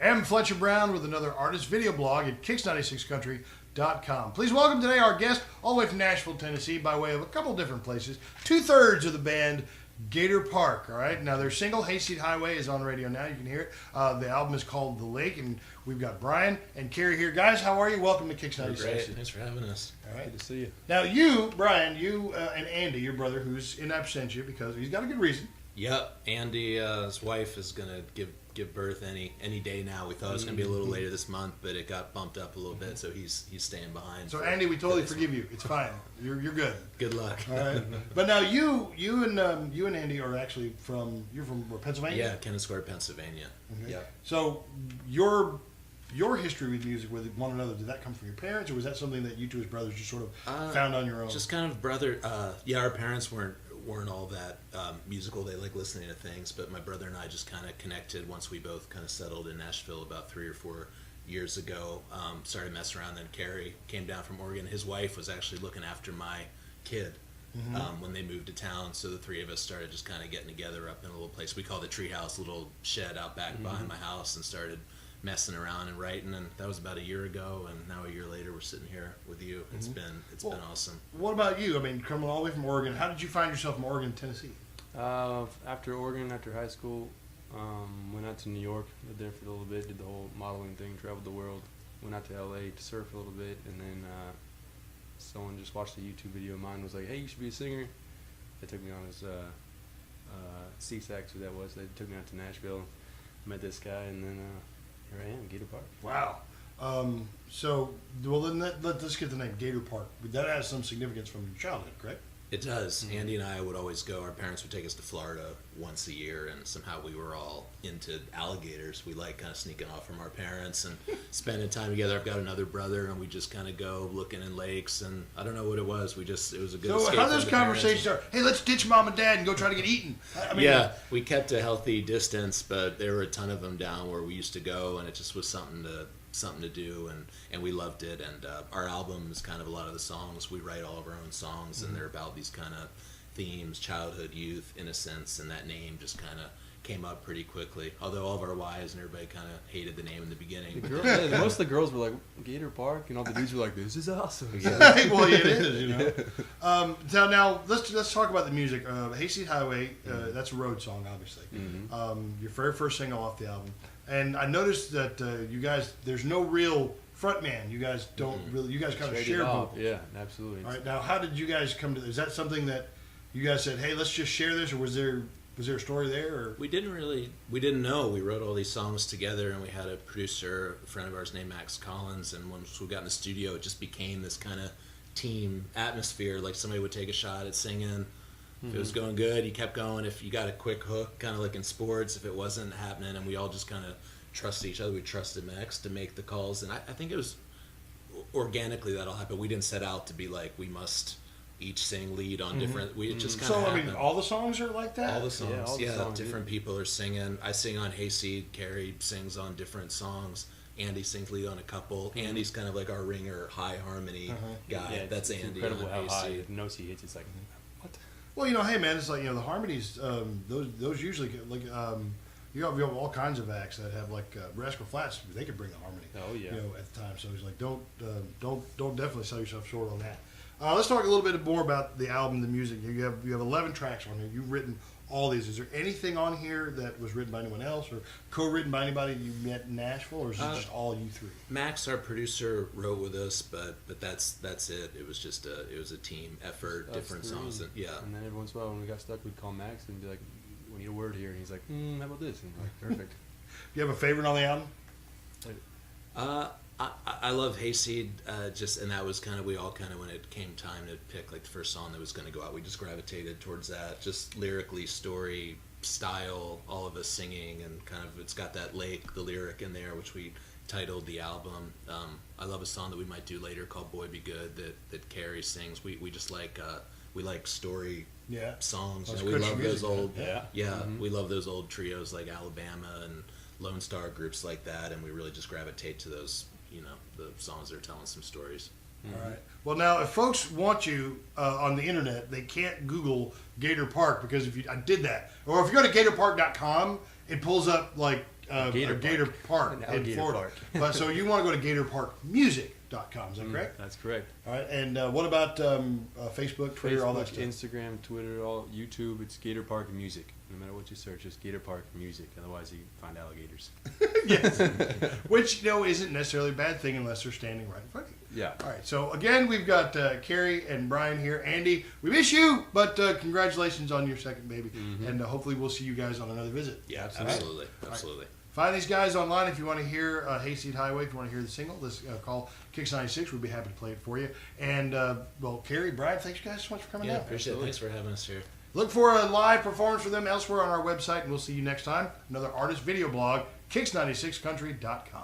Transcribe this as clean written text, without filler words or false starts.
am Fletcher Brown with another artist video blog at KIX96Country.com. Please welcome today our guest all the way from Nashville, Tennessee, by way of a couple different places. 2/3 of the band, Gator Park. All right, now their single "Hayseed Highway" is on radio now. You can hear it. The album is called "The Lake," and we've got Brian and Carrie here. Guys, how are you? Welcome to KIX96. Great. Thanks for having us. All right, good to see you. Now you, Brian, and Andy, your brother, who's in absentia because he's got a good reason. Yep, Andy, his wife is gonna give birth any day now. We thought it was gonna be a little later this month, but it got bumped up a little bit, so he's staying behind. So Andy, we totally forgive you. It's fine. You're good. Good luck. All right. But now you and Andy are actually from where, Pennsylvania? Yeah, Kennesaw, Pennsylvania. Okay. Yeah. So your history with music with one another, did that come from your parents, or was that something that you two as brothers just sort of found on your own? Just kind of brother. Yeah, our parents weren't all that musical. They like listening to things, but my brother and I just kind of connected once we both kind of settled in Nashville about 3 or 4 years ago. Started messing around. Then Carrie came down from Oregon. His wife was actually looking after my kid when they moved to town, so the three of us started just kind of getting together up in a little place we call the treehouse, a little shed out back behind my house, and started messing around and writing, and that was about a year ago, and now a year later we're sitting here with you. It's been awesome. What about you? I mean, coming all the way from Oregon, how did you find yourself from Oregon, Tennessee? After Oregon, after high school, went out to New York, lived there for a little bit, did the whole modeling thing, traveled the world, went out to LA to surf a little bit, and then someone just watched a YouTube video of mine, was like, hey, you should be a singer. They took me on as CSAX, who that was. They took me out to Nashville, met this guy, and then here I am, Gator Park. Wow. So, well, then let's get the name Gator Park. That has some significance from your childhood, correct? It does. Andy and I would always go. Our parents would take us to Florida once a year, and somehow we were all into alligators. We like kind of sneaking off from our parents and spending time together. I've got another brother, and we just kind of go looking in lakes, and I don't know what it was. It was a good escape. So how did this conversation start? Hey, let's ditch mom and dad and go try to get eaten. I mean, yeah, we kept a healthy distance, but there were a ton of them down where we used to go, and it just was something to do, and we loved it. And our album is kind of a lot of the songs. We write all of our own songs, and they're about these kind of themes: childhood, youth, innocence, and that name just kind of came up pretty quickly. Although all of our wives and everybody kind of hated the name in the beginning. Most of the girls were like, Gator Park, and all the dudes were like, this is awesome. Yeah. Well, it is, you know. Now let's talk about the music. Hayseed Highway, that's a road song, obviously. Your very first single off the album. And I noticed that you guys, there's no real frontman. You guys don't really, you guys kind of share vocals. Yeah, absolutely. All right, now how did you guys come to this? Is that something that you guys said, hey, let's just share this, or was there a story there? Or? We didn't know. We wrote all these songs together, and we had a producer, a friend of ours named Max Collins, and once we got in the studio, it just became this kind of team atmosphere. Like somebody would take a shot at singing. If it was going good, you kept going. If you got a quick hook, kind of like in sports, if it wasn't happening, and we all just kind of trusted each other. We trusted Max to make the calls, and I think it was organically that all happened. We didn't set out to be like, we must each sing lead on different. We just kind of So, happened. I mean, all the songs are like that? All the songs, yeah. Songs, different people are singing. I sing on Hayseed. Carrie sings on different songs. Andy sings lead on a couple. Andy's kind of like our ringer, high harmony guy. Yeah, that's it's Andy. incredible on how high Hayseed. the notes he hits. It's like, what? Well, hey, man, it's like, the harmonies, those usually, like, you have all kinds of acts that have, like, Rascal Flatts, they could bring the harmony. Oh, yeah. At the time. So he's like, don't definitely sell yourself short on that. Let's talk a little bit more about the album, the music. You have 11 tracks on here. You've written all these. Is there anything on here that was written by anyone else or co-written by anybody you met in Nashville, or is it just all you three? Max, our producer, wrote with us, but that's it. It was just a team effort, different songs. And then every once in a while when we got stuck, we'd call Max and be like, we need a word here, and he's like, how about this? And we're like, perfect. Do you have a favorite on the album? I love Hayseed, and that was kind of, we all kind of, when it came time to pick like the first song that was going to go out, we just gravitated towards that, just lyrically, story, style, all of us singing, and kind of, it's got that lake, the lyric in there, which we titled the album. I love a song that we might do later called Boy Be Good that Carrie sings. We just like, we like story songs. We love those old, we love those old trios like Alabama and Lone Star groups like that, and we really just gravitate to those, the songs that are telling some stories. All right. Well, now, if folks want you on the internet, they can't Google Gator Park, because I did that. Or if you go to gatorpark.com, it pulls up, like, Gator Park Now in Gator Florida. Park. But so you want to go to GatorParkMusic.com, is that correct? That's correct. All right. And what about Facebook, Twitter, all that stuff? Instagram, Twitter, all YouTube. It's Gator Park Music. No matter what you search, it's Gator Park Music. Otherwise, you find alligators. Yes. Which, isn't necessarily a bad thing unless they're standing right in front of you. Yeah. All right. So, again, we've got Carrie and Brian here. Andy, we miss you, but congratulations on your second baby. Mm-hmm. And hopefully we'll see you guys on another visit. Yeah, Absolutely. absolutely. Find these guys online if you want to hear Hayseed Highway, if you want to hear the single. This call KIX96. We'd be happy to play it for you. And, Carrie, Brian, thanks you guys so much for coming Yeah, down. appreciate it. Thanks for having us here. Look for a live performance for them elsewhere on our website, and we'll see you next time. Another artist video blog, KIX96Country.com.